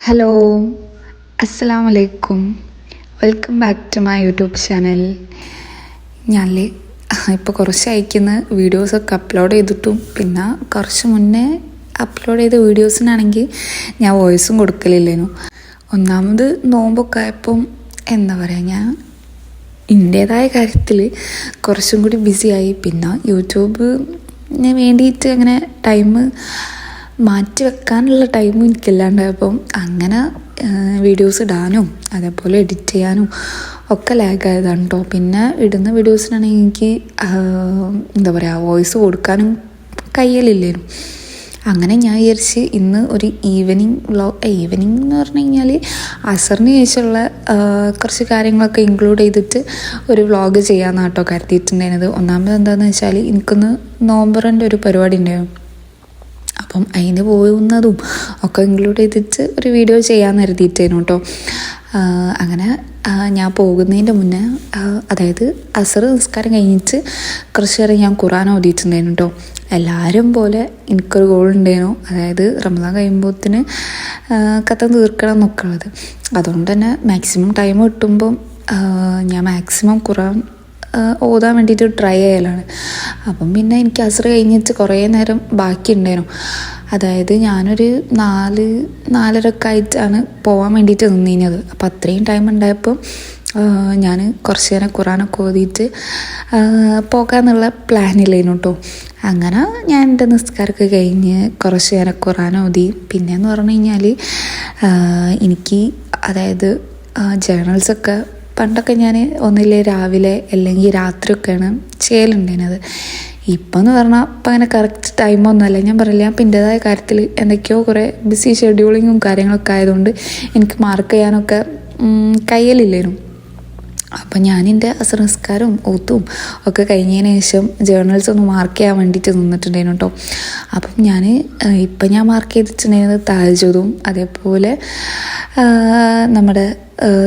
Hello, അസ്സലാമു അലൈക്കും. Welcome back to my YouTube channel. ഞാനില്ലേ ഇപ്പോൾ കുറച്ച് അയക്കുന്ന വീഡിയോസൊക്കെ അപ്ലോഡ് ചെയ്തിട്ടും പിന്നെ കുറച്ച് മുന്നേ അപ്ലോഡ് ചെയ്ത വീഡിയോസിനാണെങ്കിൽ ഞാൻ വോയിസും കൊടുക്കലില്ലേനു. ഒന്നാമത് നോമ്പൊക്കെ ആയപ്പം എന്താ പറയുക, ഞാൻ എൻ്റേതായ കാര്യത്തിൽ കുറച്ചും കൂടി ബിസിയായി. പിന്നെ യൂട്യൂബിന് വേണ്ടിയിട്ട് അങ്ങനെ ടൈം മാറ്റി വെക്കാനുള്ള ടൈം എനിക്കില്ലാണ്ടായപ്പം അങ്ങനെ വീഡിയോസ് ഇടാനും അതേപോലെ എഡിറ്റ് ചെയ്യാനും ഒക്കെ ലാഗായതാണ് കേട്ടോ. പിന്നെ ഇടുന്ന വീഡിയോസിനാണെങ്കിൽ എനിക്ക് എന്താ പറയുക, വോയിസ് കൊടുക്കാനും കഴിയലില്ലേനും. അങ്ങനെ ഞാൻ വിചാരിച്ച് ഇന്ന് ഒരു ഈവനിങ് എന്ന് പറഞ്ഞു കഴിഞ്ഞാൽ അസറിന് ശേഷമുള്ള കുറച്ച് കാര്യങ്ങളൊക്കെ ഇൻക്ലൂഡ് ചെയ്തിട്ട് ഒരു വ്ളോഗ് ചെയ്യാമെന്നാണ് കേട്ടോ കരുതിയിട്ടുണ്ടായിരുന്നത്. ഒന്നാമത് എന്താണെന്ന് വെച്ചാൽ എനിക്കൊന്ന് നോമ്പറിൻ്റെ ഒരു പരിപാടി ഉണ്ടായിരുന്നു. അപ്പം അതിന് പോകുന്നതും ഒക്കെ ഇൻക്ലൂഡ് ചെയ്തിട്ട് ഒരു വീഡിയോ ചെയ്യാമെന്ന് കരുതിയിട്ടായിരുന്നു കേട്ടോ. അങ്ങനെ ഞാൻ പോകുന്നതിൻ്റെ മുന്നേ, അതായത് അസർ നിസ്കാരം കഴിഞ്ഞിട്ട് കുറച്ച് നേരം ഞാൻ ഖുർആൻ ഓതിയിട്ടുണ്ടായിരുന്നു കേട്ടോ. എല്ലാവരും പോലെ എനിക്കൊരു ഗോൾ ഉണ്ടായിരുന്നു, അതായത് റമദാൻ കഴിയുമ്പോഴത്തേന് കഥ തീർക്കണം എന്നൊക്കെ ഉള്ളത്. അതുകൊണ്ട് തന്നെ മാക്സിമം ടൈം കിട്ടുമ്പം ഞാൻ മാക്സിമം ഖുർആൻ ഓതാൻ വേണ്ടിയിട്ട് ട്രൈ ചെയ്യലാണ്. അപ്പം പിന്നെ എനിക്ക് അസർ കഴിഞ്ഞിട്ട് കുറേ നേരം ബാക്കി ഉണ്ടായിരുന്നു. അതായത് ഞാനൊരു 4-4:30 ആയിട്ടാണ് പോകാൻ വേണ്ടിയിട്ട് നിന്നിരുന്നത്. അപ്പം അത്രയും ടൈം ഉണ്ടായപ്പോൾ ഞാൻ കുറച്ച് നേരം ഖുർആനൊക്കെ ഓതിയിട്ട് പോകാമെന്നുള്ള പ്ലാനില്ലായിരുന്നു കേട്ടോ. അങ്ങനെ ഞാൻ എൻ്റെ നിസ്കാരമൊക്കെ കഴിഞ്ഞ് കുറച്ച് നേരം ഖുർആൻ ഓതി. പിന്നെയെന്ന് പറഞ്ഞു കഴിഞ്ഞാൽ എനിക്ക് അതായത് ജേർണൽസൊക്കെ പണ്ടൊക്കെ ഞാൻ ഒന്നില്ലേ രാവിലെ അല്ലെങ്കിൽ രാത്രിയൊക്കെയാണ് ചെയ്യലുണ്ടായിരുന്നത്. ഇപ്പം എന്ന് പറഞ്ഞാൽ ഇപ്പം അങ്ങനെ കറക്റ്റ് ടൈമൊന്നുമല്ല. ഞാൻ പറയില്ല, അപ്പം എൻ്റേതായ കാര്യത്തിൽ എന്തൊക്കെയോ കുറേ ബിസി ഷെഡ്യൂളിങ്ങും കാര്യങ്ങളൊക്കെ ആയതുകൊണ്ട് എനിക്ക് മാർക്ക് ചെയ്യാനൊക്കെ കഴിയലില്ലായിരുന്നു. അപ്പം ഞാനെൻ്റെ അസർ നിസ്കാരവും ഓത്തും ഒക്കെ കഴിഞ്ഞതിന് ശേഷം ജേർണൽസ് ഒന്ന് മാർക്ക് ചെയ്യാൻ വേണ്ടിയിട്ട് നിന്നിട്ടുണ്ടായിരുന്നു കേട്ടോ. അപ്പം ഇപ്പം ഞാൻ മാർക്ക് ചെയ്തിട്ടുണ്ടായിരുന്നത് തഹജ്ജുദും അതേപോലെ നമ്മുടെ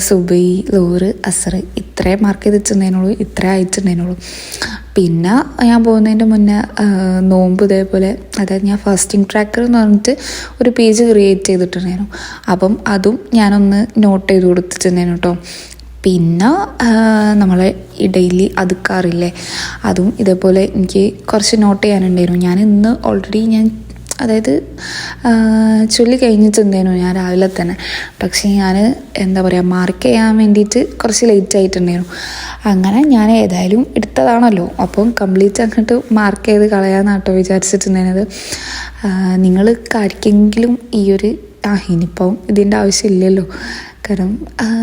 സുബൈ, ലോറ്, അസർ ഇത്രയും മാർക്ക് ചെയ്തിട്ടുണ്ടായിരുന്നുള്ളൂ, ഇത്രേ ആയിട്ടുണ്ടായിരുന്നുള്ളൂ. പിന്നെ ഞാൻ പോകുന്നതിൻ്റെ മുന്നേ നോമ്പ് ഇതേപോലെ, അതായത് ഞാൻ ഫാസ്റ്റിംഗ് ട്രാക്കർ എന്ന് പറഞ്ഞിട്ട് ഒരു പേജ് ക്രിയേറ്റ് ചെയ്തിട്ടുണ്ടായിരുന്നു. അപ്പം അതും ഞാനൊന്ന് നോട്ട് ചെയ്ത് കൊടുത്തിട്ടുണ്ടായിരുന്നു കേട്ടോ. പിന്നെ നമ്മളെ ഈ ഡെയിലി അതുക്കാറില്ലേ, അതും ഇതേപോലെ എനിക്ക് കുറച്ച് നോട്ട് ചെയ്യാനുണ്ടായിരുന്നു. ഞാൻ ഇന്ന് ഓൾറെഡി അതായത് ചൊല്ലി കഴിഞ്ഞിട്ടുണ്ടായിരുന്നു ഞാൻ രാവിലെ തന്നെ. പക്ഷേ ഞാൻ എന്താ പറയുക, മാർക്ക് ചെയ്യാൻ വേണ്ടിയിട്ട് കുറച്ച് ലേറ്റ് ആയിട്ടുണ്ടായിരുന്നു. അങ്ങനെ ഞാൻ ഏതായാലും എടുത്തതാണല്ലോ, അപ്പം കംപ്ലീറ്റ് അങ്ങോട്ട് മാർക്ക് ചെയ്ത് കളയാമെന്നാട്ടോ വിചാരിച്ചിട്ടുണ്ടായിരുന്നത്. നിങ്ങൾക്ക് ആർക്കെങ്കിലും ഇനിയിപ്പം ഇതിൻ്റെ ആവശ്യമില്ലല്ലോ, കാരണം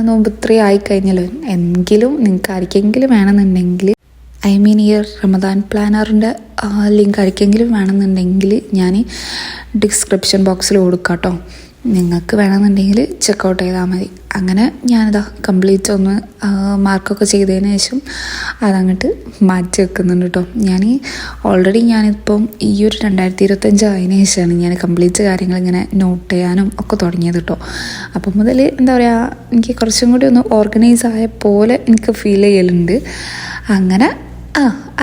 നോമ്പ് 3 ആയിക്കഴിഞ്ഞല്ലോ. എങ്കിലും നിങ്ങൾക്ക് ആർക്കെങ്കിലും വേണമെന്നുണ്ടെങ്കിൽ, ഈ റമദാൻ പ്ലാനറിൻ്റെ ലിങ്ക് ആർക്കെങ്കിലും വേണമെന്നുണ്ടെങ്കിൽ ഞാൻ ഡിസ്ക്രിപ്ഷൻ ബോക്സിൽ കൊടുക്കാം കേട്ടോ. നിങ്ങൾക്ക് വേണമെന്നുണ്ടെങ്കിൽ ചെക്കൗട്ട് ചെയ്താൽ മതി. അങ്ങനെ ഞാനിതാ കംപ്ലീറ്റ് ഒന്ന് മാർക്കൊക്കെ ചെയ്തതിന് ശേഷം അതങ്ങോട്ട് മാറ്റി വെക്കുന്നുണ്ട് കേട്ടോ. ഞാനിപ്പം ഈ ഒരു 2025 ആയതിനു ശേഷമാണ് ഞാൻ കംപ്ലീറ്റ് കാര്യങ്ങൾ ഇങ്ങനെ നോട്ട് ചെയ്യാനും ഒക്കെ തുടങ്ങിയത് കേട്ടോ. അപ്പം മുതൽ എന്താ പറയുക, എനിക്ക് കുറച്ചും കൂടി ഒന്ന് ഓർഗനൈസ് ആയ പോലെ എനിക്ക് ഫീൽ ചെയ്യലുണ്ട്. അങ്ങനെ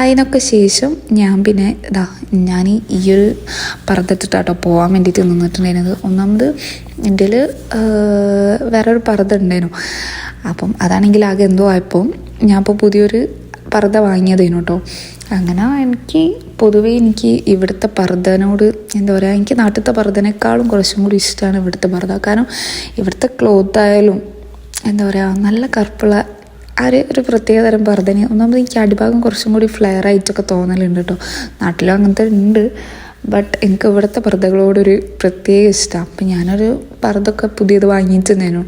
അതിനൊക്കെ ശേഷം ഞാൻ ഈ ഒരു പർദ്ദ പോകാൻ വേണ്ടിയിട്ട് നിന്നിട്ടുണ്ടായിരുന്നത്. ഒന്നാമത് എൻ്റെ വേറൊരു പർദ്ദ ഉണ്ടായിരുന്നു. അപ്പം അതാണെങ്കിൽ ആകെ എന്തോ ആയപ്പോൾ ഞാൻ ഇപ്പോൾ പുതിയൊരു പർദ്ദ വാങ്ങിയതായിരുന്നു കേട്ടോ. അങ്ങനെ പൊതുവേ എനിക്ക് ഇവിടുത്തെ പർദ്ദനോട് എന്താ പറയുക, എനിക്ക് നാട്ടിലത്തെ പർദ്ദനേക്കാളും കുറച്ചും കൂടി ഇഷ്ടമാണ് ഇവിടുത്തെ പർദ്ദ. കാരണം ഇവിടുത്തെ ക്ലോത്ത് ആയാലും എന്താ പറയുക, നല്ല കറുപ്പുള്ള ഒരു പ്രത്യേക തരം പർദ്ദന. ഒന്നാമത് എനിക്ക് അടിഭാഗം കുറച്ചും കൂടി ഫ്ലെയർ ആയിട്ടൊക്കെ തോന്നലുണ്ട് കേട്ടോ. നാട്ടിലും അങ്ങനത്തെ ഉണ്ട്, ബട്ട് എനിക്ക് ഇവിടുത്തെ പർദ്ദകളോടൊരു പ്രത്യേക ഇഷ്ടമാണ്. അപ്പം ഞാനൊരു പർദ്ദൊക്കെ പുതിയത് വാങ്ങിയിട്ടുണ്ടായിരുന്നു.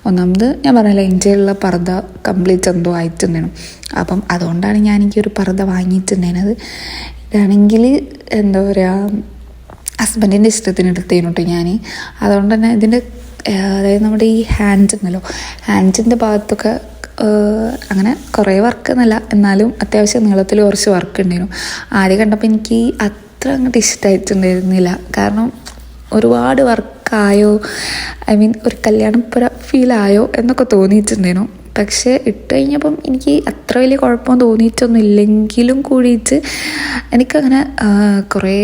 ഒന്നാമത് ഞാൻ പറഞ്ഞില്ല, എൻ്റെ പർദ്ദ കംപ്ലീറ്റ് എന്തോ ആയിട്ടുണ്ടായിരുന്നു. അപ്പം അതുകൊണ്ടാണ് എനിക്കൊരു പർദ്ദ വാങ്ങിയിട്ടുണ്ടായിരുന്നത്. ഇതാണെങ്കിൽ എന്താ പറയുക, ഹസ്ബൻഡിൻ്റെ ഇഷ്ടത്തിന് എടുത്തേനു കേട്ടോ ഞാൻ. അതുകൊണ്ട് തന്നെ ഇതിൻ്റെ അതായത് നമ്മുടെ ഈ ഹാൻഡിൻ്റെ ഭാഗത്തൊക്കെ അങ്ങനെ കുറേ വർക്ക് എന്നല്ല, എന്നാലും അത്യാവശ്യം നീളത്തിൽ കുറച്ച് വർക്ക് ഉണ്ടായിരുന്നു. ആദ്യം കണ്ടപ്പോൾ എനിക്ക് അത്ര അങ്ങോട്ട് ഇഷ്ടമായിട്ടുണ്ടായിരുന്നില്ല. കാരണം ഒരുപാട് വർക്കായോ, ഒരു കല്യാണപ്പുര ഫീലായോ എന്നൊക്കെ തോന്നിയിട്ടുണ്ടായിരുന്നു. പക്ഷേ ഇട്ട് കഴിഞ്ഞപ്പം എനിക്ക് അത്ര വലിയ കുഴപ്പം തോന്നിയിട്ടൊന്നും ഇല്ലെങ്കിലും കൂടിയിട്ട് എനിക്കങ്ങനെ കുറേ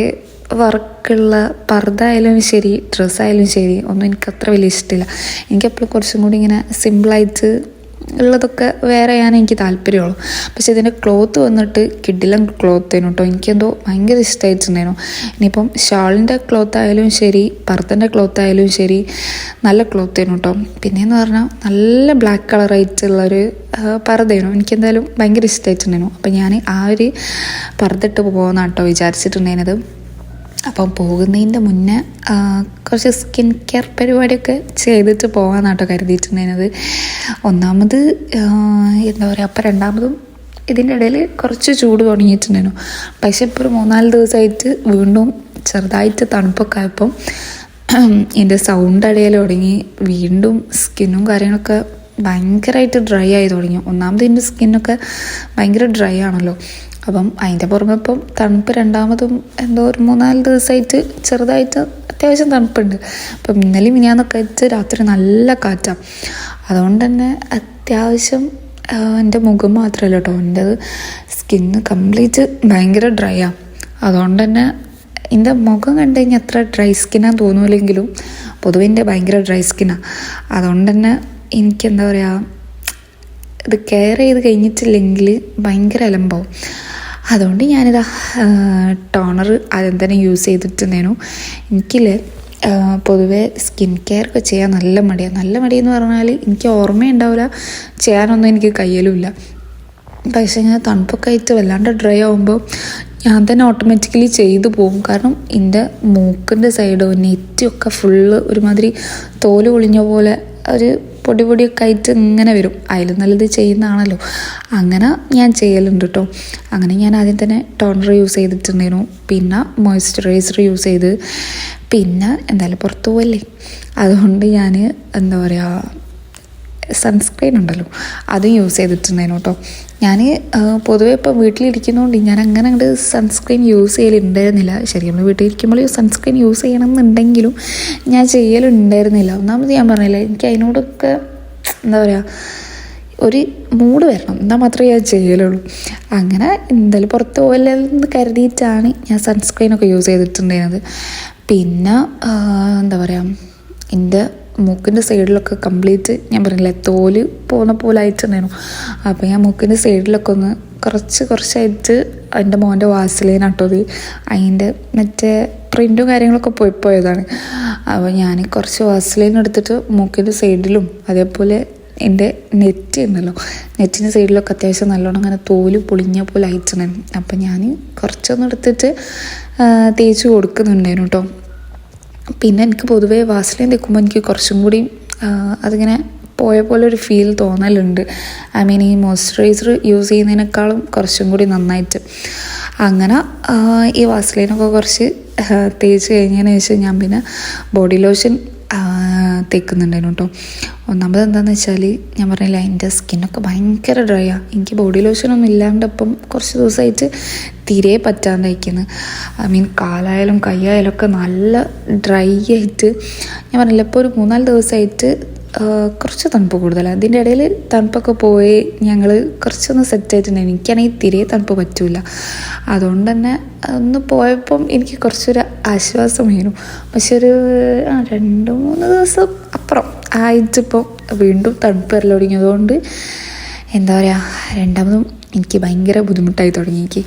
വർക്കുള്ള പർദ്ദ ആയാലും ശരി, ഡ്രസ്സായാലും ശരി ഒന്നും എനിക്ക് അത്ര വലിയ ഇഷ്ടമില്ല. എനിക്കെപ്പോഴും കുറച്ചും കൂടി ഇങ്ങനെ സിമ്പിളായിട്ട് ഉള്ളതൊക്കെ വേറെ ചെയ്യാൻ എനിക്ക് താല്പര്യമുള്ളൂ. പക്ഷെ ഇതിൻ്റെ ക്ലോത്ത് വന്നിട്ട് കിഡിലൻ ക്ലോത്ത് ആയിരുന്നു കേട്ടോ. എനിക്കെന്തോ ഭയങ്കര ഇഷ്ടമായിട്ടുണ്ടായിരുന്നു. ഇനിയിപ്പം ഷാളിൻ്റെ ക്ലോത്ത് ആയാലും ശരി, പർദ്ദൻ്റെ ക്ലോത്ത് ആയാലും ശരി, നല്ല ക്ലോത്ത് ആയിരുന്നു കേട്ടോ. പിന്നെയെന്ന് പറഞ്ഞാൽ നല്ല ബ്ലാക്ക് കളറായിട്ടുള്ളൊരു പർദ്ദയായിരുന്നു. എനിക്കെന്തായാലും ഭയങ്കര ഇഷ്ടമായിട്ടുണ്ടായിരുന്നു. അപ്പം ഞാൻ ആ ഒരു പർദ്ദ ഇട്ട് പോകുന്ന കേട്ടോ വിചാരിച്ചിട്ടുണ്ടായിരുന്നത്. അപ്പം പോകുന്നതിൻ്റെ മുന്നേ കുറച്ച് സ്കിൻ കെയർ പരിപാടിയൊക്കെ ചെയ്തിട്ട് പോകാമെന്നാട്ടോ കരുതിയിട്ടുണ്ടായിരുന്നത്. ഒന്നാമത് എന്താ പറയുക, അപ്പം രണ്ടാമതും ഇതിൻ്റെ ഇടയിൽ കുറച്ച് ചൂട് തുടങ്ങിയിട്ടുണ്ടായിരുന്നു. പക്ഷെ ഇപ്പോൾ ഒരു 3-4 ദിവസമായിട്ട് വീണ്ടും ചെറുതായിട്ട് തണുപ്പൊക്കെ ആയപ്പം എൻ്റെ സൗണ്ട് അടയൽ തുടങ്ങി. വീണ്ടും സ്കിന്നും കാര്യങ്ങളൊക്കെ ഭയങ്കരമായിട്ട് ഡ്രൈ ആയി തുടങ്ങി. ഒന്നാമത് എൻ്റെ സ്കിന്നൊക്കെ ഭയങ്കര ഡ്രൈ ആണല്ലോ. അപ്പം അതിൻ്റെ പുറമെ ഇപ്പം തണുപ്പ് രണ്ടാമതും എന്തോ ഒരു 3-4 ദിവസമായിട്ട് ചെറുതായിട്ട് അത്യാവശ്യം തണുപ്പുണ്ട്. അപ്പം ഇന്നലെ മിനിയാന്നൊക്കെ ആയിട്ട് രാത്രി നല്ല കാറ്റാണ്. അതുകൊണ്ട് തന്നെ അത്യാവശ്യം എൻ്റെ മുഖം മാത്രമല്ല കേട്ടോ, എൻ്റെ സ്കിന്ന് കംപ്ലീറ്റ് ഭയങ്കര ഡ്രൈ ആണ്. അതുകൊണ്ട് തന്നെ എൻ്റെ മുഖം കണ്ടു കഴിഞ്ഞാൽ അത്ര ഡ്രൈ സ്കിന്നാന്ന് തോന്നുമില്ലെങ്കിലും പൊതുവെ എൻ്റെ ഭയങ്കര ഡ്രൈ സ്കിന്നാണ്. അതുകൊണ്ട് തന്നെ എനിക്കെന്താ പറയുക, ഇത് കെയർ ചെയ്ത് കഴിഞ്ഞിട്ടില്ലെങ്കിൽ ഭയങ്കര അലമ്പാവും. അതുകൊണ്ട് ഞാനിതാ ടോണർ ആദ്യം തന്നെ യൂസ് ചെയ്തിട്ടുണ്ടായിരുന്നു. എനിക്കില്ലേ പൊതുവേ സ്കിൻ കെയർ ഒക്കെ ചെയ്യാൻ നല്ല മടിയാണ്. നല്ല മടിയെന്ന് പറഞ്ഞാൽ എനിക്ക് ഓർമ്മയുണ്ടാവില്ല, ചെയ്യാനൊന്നും എനിക്ക് കയ്യിലുമില്ല. പക്ഷേ ഞാൻ തണുപ്പൊക്കെ ആയിട്ട് വല്ലാണ്ട് ഡ്രൈ ആകുമ്പോൾ ഞാൻ തന്നെ ഓട്ടോമാറ്റിക്കലി ചെയ്തു പോകും. കാരണം എൻ്റെ മൂക്കിൻ്റെ സൈഡോ നെറ്റൊക്കെ ഫുള്ള് ഒരുമാതിരി തോല് പൊളിഞ്ഞ പോലെ ഒരു പൊടിയൊക്കെ ആയിട്ട് ഇങ്ങനെ വരും. അതിൽ നല്ലത് ചെയ്യുന്നതാണല്ലോ. അങ്ങനെ ഞാൻ ചെയ്യലുണ്ട് കേട്ടോ. അങ്ങനെ ഞാൻ ആദ്യം തന്നെ ടോണർ യൂസ് ചെയ്തിട്ടുണ്ടായിരുന്നു. പിന്നെ മോയ്സ്ചറൈസർ യൂസ് ചെയ്ത്, പിന്നെ എന്തായാലും പുറത്തു പോവല്ലേ, അതുകൊണ്ട് ഞാൻ എന്താ പറയുക, സൺസ്ക്രീൻ ഉണ്ടല്ലോ അതും യൂസ് ചെയ്തിട്ടുണ്ടായിരുന്നു കേട്ടോ. ഞാൻ പൊതുവെ ഇപ്പോൾ വീട്ടിലിരിക്കുന്നതുകൊണ്ട് ഞാൻ അങ്ങനെ അങ്ങോട്ട് സൺസ്ക്രീൻ യൂസ് ചെയ്യലുണ്ടായിരുന്നില്ല. ശരി, നമ്മൾ വീട്ടിലിരിക്കുമ്പോൾ സൺസ്ക്രീൻ യൂസ് ചെയ്യണമെന്നുണ്ടെങ്കിലും ഞാൻ ചെയ്യലുണ്ടായിരുന്നില്ല. ഒന്നാമത് ഞാൻ പറഞ്ഞില്ല, എനിക്ക് അതിനോടൊക്കെ എന്താ പറയുക, ഒരു മൂഡ് വരണം, എന്നാൽ മാത്രമേ ഞാൻ ചെയ്യലുള്ളൂ. അങ്ങനെ എന്തായാലും പുറത്ത് പോകലെന്ന് കരുതിയിട്ടാണ് ഞാൻ സൺസ്ക്രീനൊക്കെ യൂസ് ചെയ്തിട്ടുണ്ടായിരുന്നത്. പിന്നെ എന്താ പറയുക, എൻ്റെ മൂക്കിൻ്റെ സൈഡിലൊക്കെ കംപ്ലീറ്റ് ഞാൻ പറഞ്ഞില്ലേ തോല് പോകുന്ന പോലെ ആയിട്ടുണ്ടായിരുന്നു. അപ്പോൾ ഞാൻ മൂക്കിൻ്റെ സൈഡിലൊക്കെ ഒന്ന് കുറച്ചായിട്ട് എൻ്റെ മോൻ്റെ വാസലിനാട്ടത് അതിൻ്റെ മറ്റേ പ്രിൻറ്റും കാര്യങ്ങളൊക്കെ പോയതാണ്. അപ്പോൾ ഞാൻ കുറച്ച് വാസലിൻ എടുത്തിട്ട് മൂക്കിൻ്റെ സൈഡിലും അതേപോലെ എൻ്റെ നെറ്റ് ഉണ്ടല്ലോ, നെറ്റിൻ്റെ സൈഡിലൊക്കെ അത്യാവശ്യം നല്ലോണം അങ്ങനെ തോല് പൊളിഞ്ഞ പോലെ ആയിട്ടുണ്ടായിരുന്നു. അപ്പം ഞാൻ കുറച്ചൊന്നും എടുത്തിട്ട് തേച്ച് കൊടുക്കുന്നുണ്ടായിരുന്നു കേട്ടോ. പിന്നെ എനിക്ക് പൊതുവേ വാസലിൻ തേക്കുമ്പോൾ എനിക്ക് കുറച്ചും കൂടി അതിങ്ങനെ പോയ പോലെ ഒരു ഫീൽ തോന്നലുണ്ട്. ഐ മീൻ ഈ മോയ്സ്ചറൈസർ യൂസ് ചെയ്യുന്നതിനേക്കാളും കുറച്ചും കൂടി നന്നായിട്ട്. അങ്ങനെ ഈ വാസലിനൊക്കെ കുറച്ച് തേച്ച് കഴിഞ്ഞതിന് ശേഷം ഞാൻ പിന്നെ ബോഡി ലോഷൻ തേക്കുന്നുണ്ടായിരുന്നു കേട്ടോ. ഒന്നാമത് എന്താണെന്ന് വെച്ചാൽ ഞാൻ പറഞ്ഞില്ല, എൻ്റെ സ്കിന്നൊക്കെ ഭയങ്കര ഡ്രൈ ആണ്. എനിക്ക് ബോഡി ലോഷനൊന്നും ഇല്ലാണ്ടപ്പം കുറച്ച് ദിവസമായിട്ട് തീരെ പറ്റാണ്ടായിരിക്കുന്നത്. ഐ മീൻ കാലായാലും കൈയായാലും ഒക്കെ നല്ല ഡ്രൈ ആയിട്ട്. ഞാൻ പറഞ്ഞില്ല, ഇപ്പോൾ ഒരു 4-5 ദിവസമായിട്ട് കുറച്ച് തണുപ്പ് കൂടുതലാണ്. അതിൻ്റെ ഇടയിൽ തണുപ്പൊക്കെ പോയി ഞങ്ങൾ കുറച്ചൊന്ന് സെറ്റായിട്ടുണ്ടായിരുന്നു. എനിക്കാണെങ്കിൽ തീരെ തണുപ്പ് പറ്റില്ല. അതുകൊണ്ട് തന്നെ ഒന്ന് പോയപ്പം എനിക്ക് കുറച്ചൊരു ആശ്വാസമായിരുന്നു. പക്ഷെ ഒരു 2-3 ദിവസം അപ്പുറം ആയിട്ടിപ്പോൾ വീണ്ടും തണുപ്പ് വരൽ തുടങ്ങിയതുകൊണ്ട് എന്താ പറയുക, രണ്ടാമതും എനിക്ക് ഭയങ്കര ബുദ്ധിമുട്ടായി തുടങ്ങി എനിക്ക്.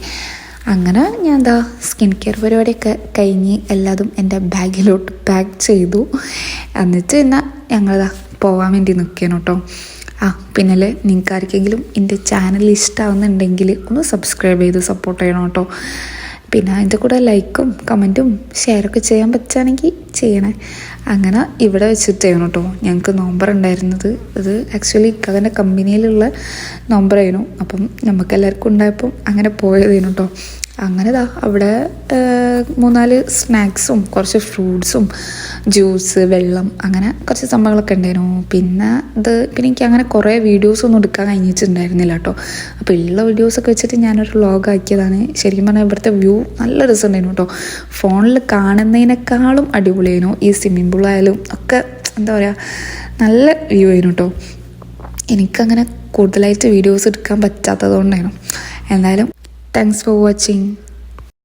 അങ്ങനെ ഞാൻ എന്താ സ്കിൻ കെയർ പരിപാടിയൊക്കെ കഴിഞ്ഞ് എല്ലാതും എൻ്റെ ബാഗിലോട്ട് പാക്ക് ചെയ്തു. എന്നിട്ട് പിന്നെ ഞങ്ങളിതാ പോകാൻ വേണ്ടി നിൽക്കണം കേട്ടോ. പിന്നല്ലേ, നിങ്ങൾക്ക് ആർക്കെങ്കിലും എൻ്റെ ചാനൽ ഇഷ്ടമാവുന്നുണ്ടെങ്കിൽ ഒന്ന് സബ്സ്ക്രൈബ് ചെയ്ത് സപ്പോർട്ട് ചെയ്യണം കേട്ടോ. പിന്നെ അതിൻ്റെ കൂടെ ലൈക്കും കമൻറ്റും ഷെയറൊക്കെ ചെയ്യാൻ പറ്റുകയാണെങ്കിൽ ചെയ്യണേ. അങ്ങനെ ഇവിടെ വെച്ചിട്ടായിരുന്നു കേട്ടോ ഞങ്ങൾക്ക് നോമ്പർ ഉണ്ടായിരുന്നത്. ഇത് ആക്ച്വലി അതിൻ്റെ കമ്പനിയിലുള്ള നോമ്പറായിരുന്നു. അപ്പം നമുക്ക് എല്ലാവർക്കും ഉണ്ടായപ്പം അങ്ങനെ പോയതായിരുന്നു കേട്ടോ. അങ്ങനെ അവിടെ 3-4 സ്നാക്സും കുറച്ച് ഫ്രൂട്ട്സും ജ്യൂസ് വെള്ളം അങ്ങനെ കുറച്ച് സംഭവങ്ങളൊക്കെ ഉണ്ടായിരുന്നു. പിന്നെ എനിക്ക് അങ്ങനെ കുറേ വീഡിയോസൊന്നും എടുക്കാൻ കഴിഞ്ഞിട്ടുണ്ടായിരുന്നില്ല കേട്ടോ. അപ്പോൾ ഉള്ള വീഡിയോസൊക്കെ വെച്ചിട്ട് ഞാനൊരു വ്ളോഗ് ആക്കിയതാണ്. ശരിക്കും പറഞ്ഞാൽ ഇവിടുത്തെ വ്യൂ നല്ല രസമുണ്ടായിരുന്നു കേട്ടോ. ഫോണിൽ കാണുന്നതിനേക്കാളും അടിപൊളിയായിരുന്നു. ഈ സ്വിമ്മിംഗ് പൂളായാലും ഒക്കെ എന്താ പറയുക, നല്ല വ്യൂ ആയിരുന്നു കേട്ടോ. എനിക്കങ്ങനെ കൂടുതലായിട്ട് വീഡിയോസ് എടുക്കാൻ പറ്റാത്തത് കൊണ്ടായിരുന്നു. എന്തായാലും താങ്ക്സ് ഫോർ വാച്ചിങ്.